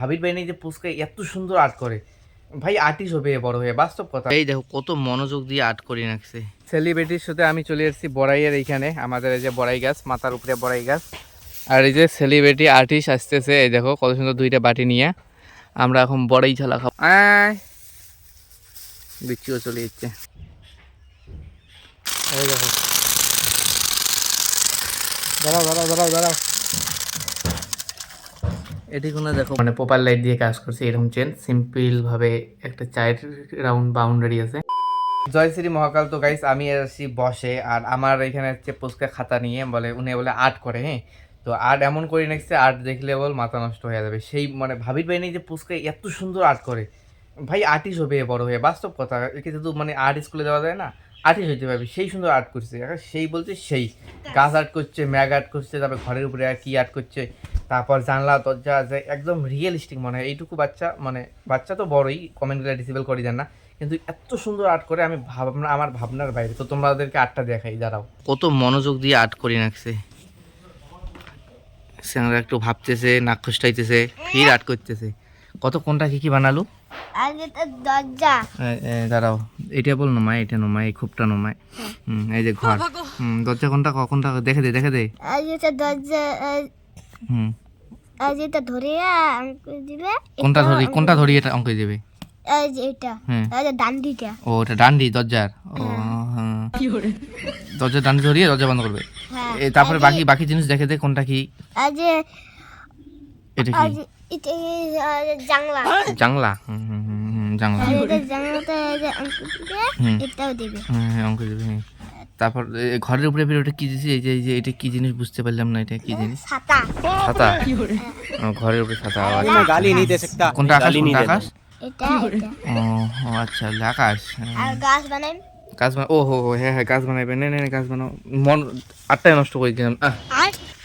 ভাবির ভাই যে পুচকা এত সুন্দর আর্ট করে ভাই, আর্টিস্ট হবে বড় হয়ে, বাস্তব কথা। এই দেখো কত মনোযোগ দিয়ে আর্ট করে রাখছে। সেলিব্রিটির সাথে আমি চলে এসেছি বড়াইয়ের এইখানে, আমাদের এই যে বড়াই গাছ, মাথার উপরে বড়াই গাছ। আর এই যে সেলিব্রিটি আর্টিস্ট আসতেছে, এই দেখো কত সুন্দর দুইটা বাটি নিয়ে আমরা এখন বড়াই ঝালা খাবো। বিচ্ছিও চলে যাচ্ছে, এই দেখো। দাঁড়াও দাঁড়াও দাঁড়াও দাঁড়াও, এটি কোনো দেখো মানে প্রপার লাইট দিয়ে কাজ করছে, এরকম চেন সিম্পল ভাবে একটা চায়ের রাউন্ড বাউন্ডারি আছে। জয় শ্রী মহাকাল। তো গাইস আমি আসছি বসে, আর আমার এখানে হচ্ছে পুচকা খাতা নিয়ে বলে, উনি বলে আর্ট করে। হ্যাঁ, তো আর্ট এমন করে নেক্সট আর্ট দেখলে বল মাথা নষ্ট হয়ে যাবে। সেই মানে ভাবির ভাই নেই যে পুচকা এত সুন্দর আর্ট করে ভাই, আর্টিস্ট হবে বড় হয়ে, বাস্তব কথা। একে শুধু মানে আর্ট স্কুলে দেওয়া যায় না, আর্টিস্ট হইতে পারবে। সেই সুন্দর আর্ট করছে, সেই বলছে সেই গাছ আর্ট করছে, ম্যাগ আর্ট করছে, তারপর ঘরের উপরে আর কি আর্ট করছে, তারপর জানলা দরজা আছে একদম রিয়েলিস্টিক মনে হয়। এইটুকু বাচ্চা মানে বাচ্চা তো বড়ই, কমেন্টগুলো ডিসেবল করে দেন না, কিন্তু এত সুন্দর আর্ট করে আমি ভাবনা, আমার ভাবনার বাইরে। তো তোমাদেরকে আর্টটা দেখাই, দাঁড়াও। কত মনোযোগ দিয়ে আর্ট করে রাখছে, স্যাংরা একটু ভাবতেছে, নাক খুঁজটাইতেছে, ফির আর্ট করতেছে। কত কোনটা কি কি বানালো? দরজা, দাঁড়াও, এটা বল নমায়, এটা নমায়, এই খুবটা নমায়। এই যে ঘর, দরজা কোনটা কোনটা দেখে দে, দেখে দে। দরজা যেটা ধরে অঙ্ক দিবে, কোনটা ধরি এটা অঙ্ক দেবে। এটা ডান্ডিটা, ও এটা ডান্ডি দরজার। ও হ্যাঁ, দরজার ডান্ডি ধরিয়ে দরজা বন্ধ করবে। তারপরে বাকি বাকি জিনিস দেখে দে কোনটা কি। এটা কি? জানলা, জানলা। জানলা, জানলাতে এটাও দেবে। হ্যাঁ অঙ্ক দেবে। হ্যাঁ, তারপর ঘরের উপরে ফিরে ওটা কি দিছি, এই যে এই যে এটা কি জিনিস বুঝতে পারলাম না, এটা কি জিনিস? ছাতা, ছাতা। ঘরের উপরে ছাতা। गाली नहीं दे सकता। কোনটা আকাশ, কোনটা আকাশ? এটা ও আচ্ছা, আকাশ। আর গাছ বানাই, গাছ বানা, ও হো হ্যাঁ হ্যাঁ, গাছ বানাইবে। নে নে গাছ বানাও। মন আটটাই নষ্ট করে দিলাম।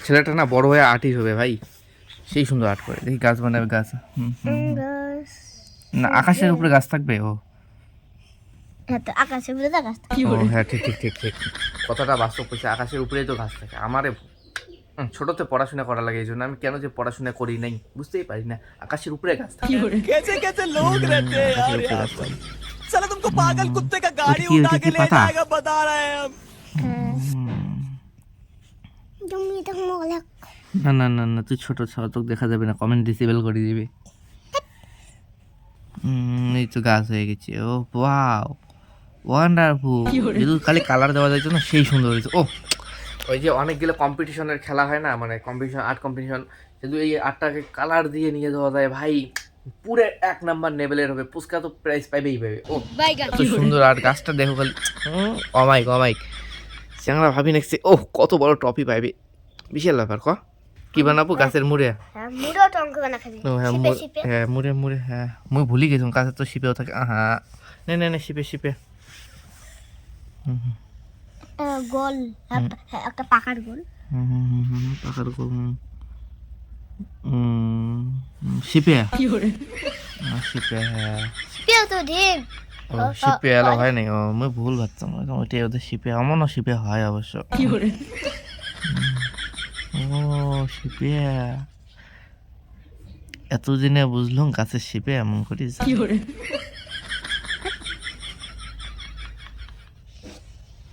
ছেলেটা না বড় হয়ে আর্টিস্ট হবে ভাই, সেই সুন্দর আর্ট করে। দেখি গাছ বানাবে, গাছ। না আকাশের উপরে গাছ থাকবে। ও আকাশের উপরে গাছ, হ্যাঁ ঠিক ঠিক ঠিক ঠিক, কথাটা বাস্তব করছে, আকাশের উপরেই তো গাছ থাকে। আমারে ছোটতে পড়াশোনা করা লাগে, এই জন্য আমি কেন যে পড়াশোনা করি নাই বুঝতেই পারি না। আকাশের উপরে গাছ থাকে, कैसे कैसे लोग रहते हैं यार यहाँ पर। साला तुमको पागल कुत्ते का गाड़ी उठा के ले जाएगा बता रहे हैं हम। না না না না, তুই ছোট ছোট, তোকে দেখা যাবে না, কমেন্ট ডিসেবল করে দিবে। এই তো গাছ হয়ে গেছে। ও ওয়াও, ওয়ান্ডারফুল। যদি খালি কালার দেওয়া যাইতো না, সেই সুন্দর হয়েছে। ও ওই যে অনেকগুলো কম্পিটিশনের খেলা হয় না, মানে কম্পিটিশন, আর্ট কম্পিটিশন, কিন্তু এই আর্টটাকে কালার দিয়ে নিয়ে যাওয়া যায় ভাই, পুরো 1 নাম্বার লেভেলের হবে। পুচকা তো প্রাইজ পাইবেই পাবে। ও এত সুন্দর আর্ট, গাছটা দেখো খালি। অমাইক অমাইক, চ্যাংরা ভাবি নাকছে। ও কত বড় ট্রফি পাইবে, বিশাল ব্যাপার। কি বানাবো গাছের মুড়ে? হ্যাঁ মুড়ে মুড়ে, হ্যাঁ মুই ভুলি গেছিলাম, গাছের তো শিপেও থাকে। হ্যাঁ নে নে নে, শিপে শিপে। গোল, একটা পাকার গোল, পাকার গোল। শিপে শিপে, হ্যাঁ তো ঠিক। ও শিপে এলো হয় নাই। ও মুই ভুল ভাবতাম, ওইটাই ওদের শিপে, এমনও শিপে হয় অবশ্য। ও শিপে, এতদিনে বুঝলাম গাছের শিপে এমন করিস।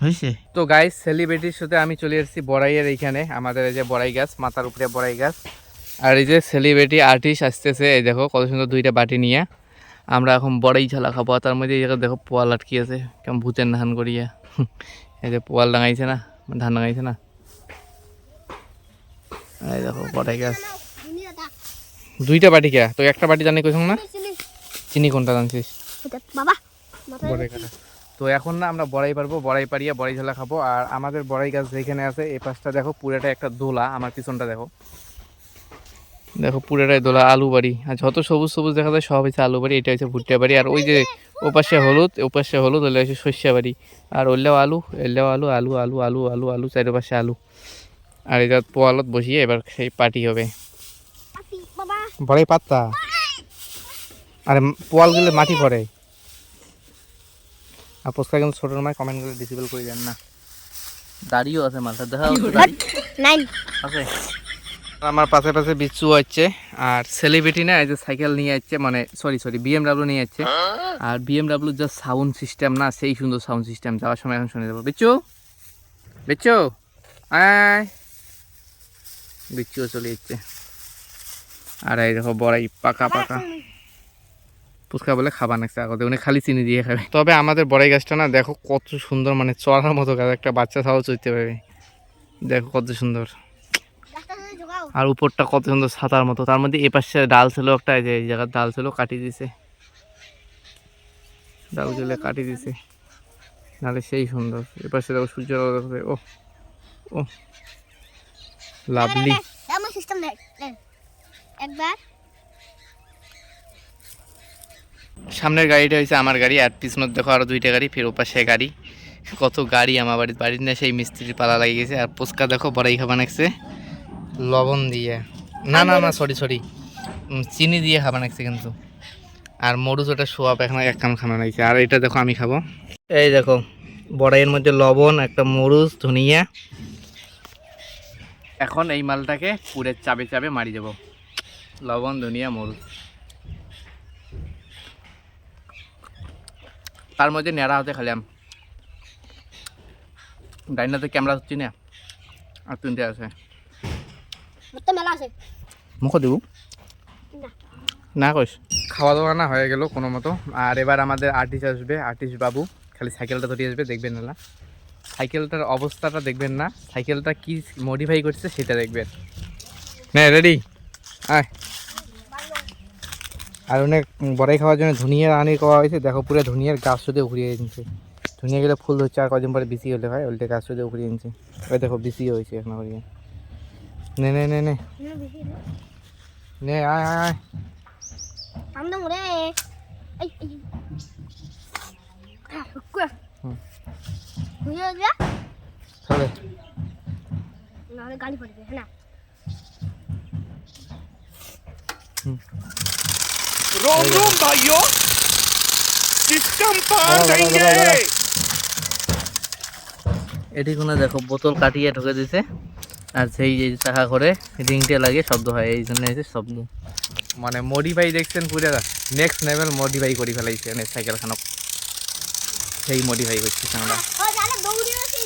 হয়েছে। তো গাইস সেলিব্রিটির সাথে আমি চলে এসেছি বড়াইয়ের এইখানে, আমাদের এই যে বড়াই গাছ, মাথার উপরে বড়াই গাছ। আর এই যে সেলিব্রিটি আর্টিস্ট আসতেছে, এই দেখো কত সুন্দর দুইটা বাটি নিয়ে আমরা এখন বড়াই ঝালা খাবো। তার মধ্যে এই জায়গায় দেখো পোয়াল আটকি আছে, কেমন ভূতের ধান করিয়া। এই যে পোয়াল ডাঙাইছে না, ধান ডাঙাইছে না। এই দেখো বড়াই গাছ, দুইটা বাটি কে, তো একটা বাটি জানি কইছ না, চিনি কোনটা জানছিস বাবা? বড়াই কাটা। তো এখন না আমরা বড়াই পারবো, বড়াই পারিয়ে বড়াই ঝালা খাবো। আর আমাদের বড়াই গাছ যেখানে আছে এই পাশটা দেখো পুরাটা একটা দোলা, আমার পিছনটা দেখো, দেখো পুরাটাই দোলা, আলু বাড়ি। আর যত সবুজ সবুজ দেখা যায় সব হচ্ছে আলু বাড়ি, এটা হচ্ছে ভুট্টা বাড়ি। আর ওই যে ওপাশে হলুদ, ওপাশে হলুদ, ওইটা হচ্ছে শস্যা বাড়ি। আর ওইলেও আলু, এলেও আলু, আলু আলু আলু আলু আলু, চারিপাশে আলু। আর এটা পোয়ালত বসিয়ে এবার সেই পার্টি হবে। বড়াই পাত্তা, আরে পোয়াল গেলে মাটি পড়ে। আর পোস্কা কিন্তু ছোট নয়, কমেন্ট করে ডিসেবল করে দেন না। দাড়িও আছে মাথা, দেখা আছে? আমার পাশে পাশে বিচ্ছু হচ্ছে আর সেলিব্রিটি না এই যে সাইকেল নিয়ে যাচ্ছে মানে সরি বিএমডাব্লিউ নিয়ে যাচ্ছে আর বিএমডাব্লিউ যা সাউন্ড সিস্টেম না সেই সুন্দর সাউন্ড সিস্টেম যাওয়ার সময় এখন শুনে যাবো বিচ্ছু বিচ্ছু আয় বিচ্ছুও চলে যাচ্ছে আর এই দেখো বড়াই পাকা পাকা ফুচকা বলে খাবার নাকছে আগতে উনি খালি চিনি দিয়ে খাবে তবে আমাদের বড়াই গাছটা না দেখো কত সুন্দর মানে চড়ার মতো গাছ একটা বাচ্চা ছাও চড়তে পারবে দেখো কত সুন্দর রাস্তা থেকে জোগাও আর উপরটা কত সুন্দর ছাতার মতো তার মধ্যে এপাশে ডাল ছিল একটা এই যে এই জায়গার ডাল ছিল কাটিয়ে দিছে ডালগুলো কাটিয়ে দিছে নাহলে সেই সুন্দর এপাশে দেখো সূর্য ও ও লাভলি আমার সিস্টেম দেখ একবার সামনের গাড়িটা হয়েছে আমার গাড়ি আর পিছনের দেখো আরো দুইটা গাড়ি ফের ওপাশে গাড়ি কত গাড়ি আমার বাড়ির না সেই মিস্ত্রির পালা লাগিয়ে গেছে আর পোস্কা দেখো বড়াই খাবার নাকছে লবণ দিয়ে না সরি চিনি দিয়ে খাবার নাকছে কিন্তু আর মরুচ ওটা সোয়াব এখন এক কাম খানা নাইছে আর এটা দেখো আমি খাবো এই দেখো বড়াইয়ের মধ্যে লবণ একটা মরুচ ধনিয়া এখন এই মালটাকে পুরে চাবে চাবে মারি যাব লবণ ধনিয়া মরুচ তার মধ্যে নেড়া হতে খাইলাম ডাইনাতে ক্যামেরা হচ্ছি না আর তিনটে আছে মতো মেলা আছে মুখ দেবো না না কইস খাওয়া দাওয়া না হয়ে গেল কোনো মতো আর এবার আমাদের আর্টিস্ট আসবে আর্টিস্ট বাবু খালি সাইকেলটা ধরিয়ে আসবে দেখবেন না সাইকেলটার অবস্থাটা দেখবেন না সাইকেলটা কি মডিফাই করছে সেটা দেখবেন না রেডি আয় আর অনেক বড়াই খাওয়ার জন্য ধনিয়া আনি খাওয়া হয়েছে দেখো পুরো ধনিয়ার গাছ শুধু উড়িয়ে নিচ্ছে ধনিয়া গেলে ফুল হচ্ছে আর কদিন পরে বেশি হলে হয় ওইটা গাছ শুধু উড়িয়ে নিচ্ছে ওই দেখো বেশি হয়েছে এখন উড়িয়ে নে নে নে নে নে আয় আয় আয় আমদম রে এই কুয়া বুঝে যা চলে নালে গালি পড়বে হ্যাঁ रोम रोम भाइयों सिस्टम पार देंगे এটি কোনো দেখো বোতল কাটিয়ে ঢুকে দিছে আর সেই যে টাকা করে রিংটে লাগে শব্দ হয় এই জন্য এসে শব্দ মানে মডিফাই দেখছেন পুরো নেক্সট লেভেল মডিফাই করে ফেলাইছে মানে সাইকেল খানক সেই মডিফাই করছি আমরা ও জানে দৌড়ে আছে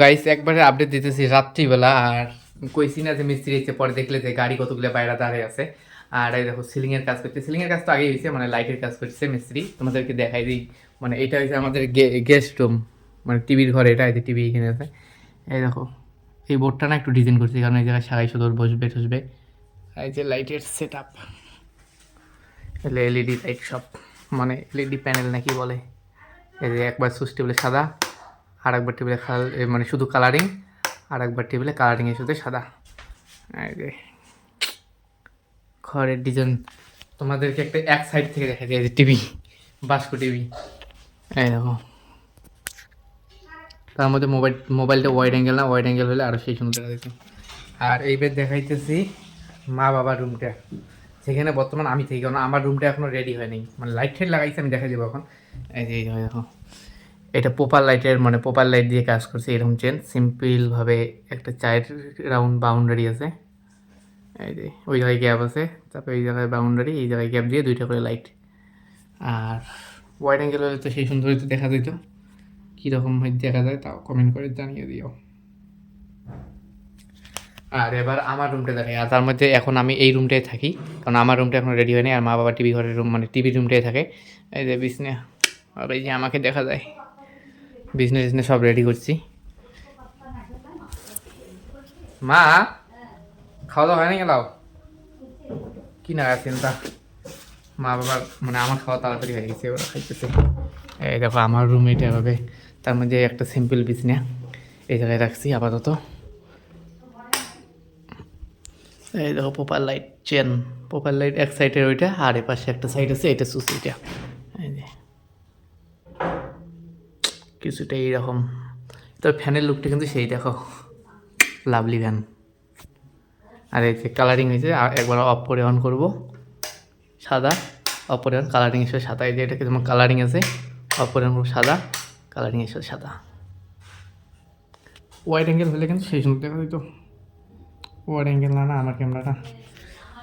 গাইস একবারে আপডেট দিতেছি রাত্রিবেলা আর কইছি না যে মিস্ত্রি এসে পরে দেখলে যে গাড়ি কতগুলো বাইরে দাঁড়িয়ে আছে আর এই দেখো সিলিংয়ের কাজ করছে সিলিংয়ের কাজ তো আগেই হয়েছে মানে লাইটের কাজ করছে মিস্ত্রি তোমাদেরকে দেখাই দিই মানে এটা হচ্ছে আমাদের গেস্ট রুম মানে টিভির ঘর এটা এই যে টিভি এখানে আছে এই দেখো এই বোর্ডটা না একটু ডিজাইন করছি কারণ এই জায়গায় সারাই সদর বসবে টসবে এই যে লাইটের সেট আপ এলইডি লাইট সব মানে এলইডি প্যানেল নাকি বলে এই যে একবার সুইচ টেবিলে সাদা আর একবার টেবিলে মানে শুধু কালারিং আর একবার টেবিলে কালারিংয়ের সাথে সাদা এই যে ঘরের ডিজাইন তোমাদেরকে একটা এক সাইড থেকে দেখা যায় যে টিভি বাস্কো টিভি এই দেখো তার মধ্যে মোবাইলটা ওয়াইড অ্যাঙ্গেল না ওয়াইড অ্যাঙ্গেল হলে আরও সেই সুন্দর দেখো আর এইবার দেখাইতেছি মা বাবার রুমটা সেখানে বর্তমান আমি থাকি কারণ আমার রুমটা এখনও রেডি হয়নি মানে লাইট টাইট লাগাইছে আমি দেখা যাবো এখন এই যে দেখো এটা পোপার লাইটের মানে পোপার লাইট দিয়ে কাজ করছে এরকম চেন সিম্পলভাবে একটা 4 রাউন্ড বাউন্ডারি আছে এই যে ওই জায়গায় গ্যাপ আছে তারপরে এই জায়গায় বাউন্ডারি এই জায়গায় গ্যাপ দিয়ে 2টা করে লাইট আর ওয়াইড অ্যাঙ্গেল হলে তো সেই সুন্দর দেখা যেত কীরকম দেখা যায় তাও কমেন্ট করে জানিয়ে দিও আর এবার আমার রুমটা দেখাই আর তার মধ্যে এখন আমি এই রুমটায় থাকি কারণ আমার রুমটা এখন রেডি হয়নি আর মা বাবা টিভি ঘরের রুম মানে টিভি রুমটায় থাকে এই যে বিছনা আর এই যে আমাকে দেখা যায় বিজনেস সব রেডি করছি মা খাওয়া দাওয়া হয়নি গেলাও কি না চিন্তা মা বাবার মানে আমার খাওয়া তাড়াতাড়ি হয়ে গেছে ওরা খাইতেছে এই দেখো আমার রুম এটা হবে তার মধ্যে একটা সিম্পল বিছনা এই জায়গায় রাখছি আপাতত এই দেখো proper light chain proper light এক সাইডের ওইটা আর এ পাশে একটা সাইড আছে এটা সুস এটা এই যে কিছুটা এইরকম তো ফ্যানের লুকটা কিন্তু সেই দেখো লাভলি ফ্যান আর এই যে কালারিং হয়েছে একবার অফ করে অন করবো সাদা অফ করে অন কালারিং এসে সাদা এই যে এটাকে যেমন কালারিং আছে অফ করে অন করবো সাদা কালারিং এসে সাদা ওয়াইড অ্যাঙ্গেল হলে কিন্তু সেই সুন্দর দেখা যেত। ওয়াইড অ্যাঙ্গেল না না আমার ক্যামেরাটা।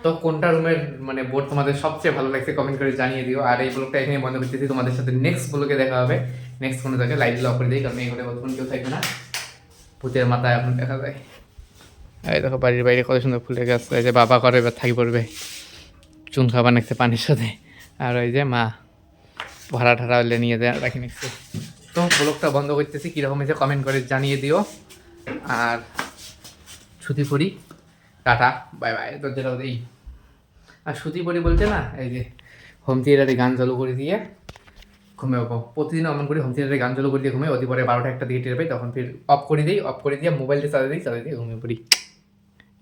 তো কোনটা রুমের মানে বোর্ড তোমাদের সবচেয়ে ভালো লাগছে কমেন্ট করে জানিয়ে দিও। আর এই ব্লগটা এখানে বন্ধ করতেছি, তোমাদের সাথে নেক্সট ব্লগে দেখা হবে। নেক্সট কোনো জায়গায় লাইট অফ করে দিই, কারণ এই ঘরে বর্তমান কেউ থাকবে না, ভূতের মাথায় এখন দেখা যায়। এই দেখো বাড়ির বাইরে কত সুন্দর ফুলের গাছ, এই যে বাবা করে এবার থাকি পড়বে চুন খাবার নাকছে পানির সাথে, আর ওই যে মা ভাড়া ঠাড়া হলে নিয়ে যায় রাখি নিচ্ছে। তো ব্লগটা বন্ধ করতেছি, কীরকম হয়েছে কমেন্ট করে জানিয়ে দিও। আর ছুটি পড়ি, টাটা বাই বাই। তো যেটা দিই আর ছুটি পড়ি বলতে না, এই যে হোম থিয়েটারে গান চালু করে দিয়ে ঘুমিয়ে প্রতিদিন অমন করি, হোম থিয়েটারে গান চালু করে দিয়ে ঘুমিয়ে, অতি পরে 12টা 1টা দিকে টের পাই, তখন ফির অফ করে দিই, অফ করে দিয়ে মোবাইলটা চালিয়ে দিয়ে ঘুমিয়ে পড়ি।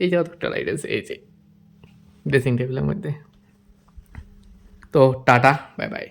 এই যে অতটা লাইট আছে এই যে ড্রেসিং টেবিলের মধ্যে। তো টাটা বাই বাই।